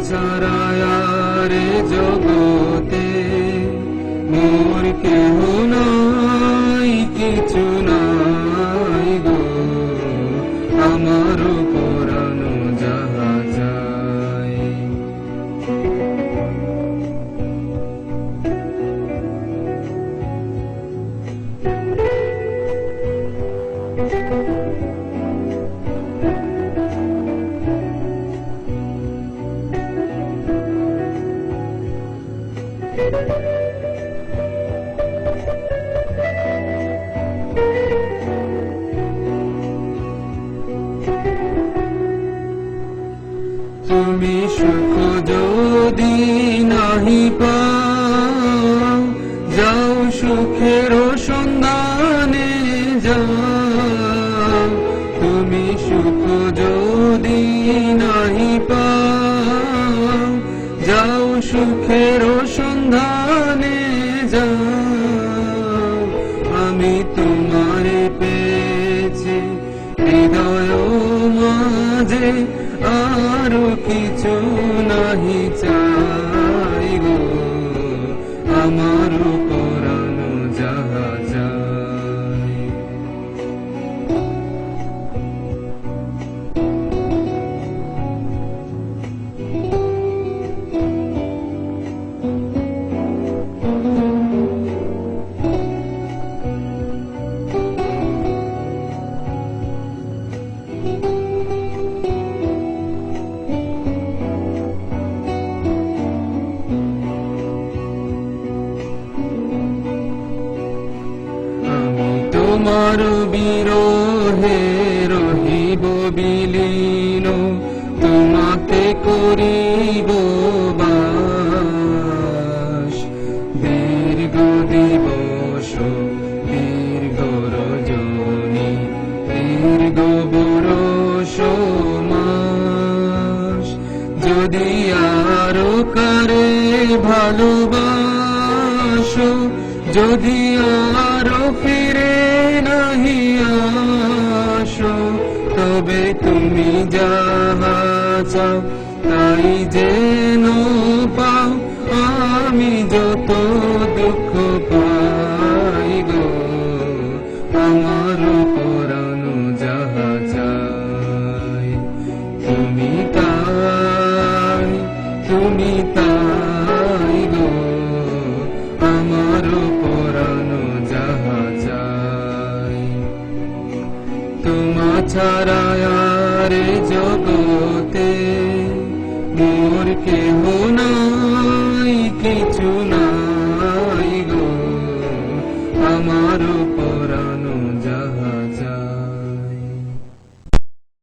ছাড়া আর এ জগতে মোর কেহ নাই, কিছু নাই গো, আমার পরানো যাহা যায়। তুমি সুখ যদি নাহি পাও, যাও সুখের সন্ধানে যাও। তুমি সুখ যদি নাহি পাও, যাও সুখের সন্ধানে যাও। আমি তোমারে পেয়েছি হৃদয় মাঝে, আরো কিছু নাহি চাই গো, আমার পরানো যাহা যায়। তোমার বিরহে রহিব বিলীন, তোমাতে করিব বাস। দীর্ঘ দিবস দীর্ঘ রজনী, দীর্ঘ বরষ মাস, যদি আরো কারে ভালোবাসো, যদি আরো ফিরে নাহি আসো, তবে তুমি যাহা চাও তাই যেন পাও। আমি যত দুঃখ পাই গো, আমার পরানো যাহা চাই। তুমি তাই, তুমি তাই গো, আমার পরানো যাহা চাই। তোমা ছাড়া আর এ জগতে মোর কেহ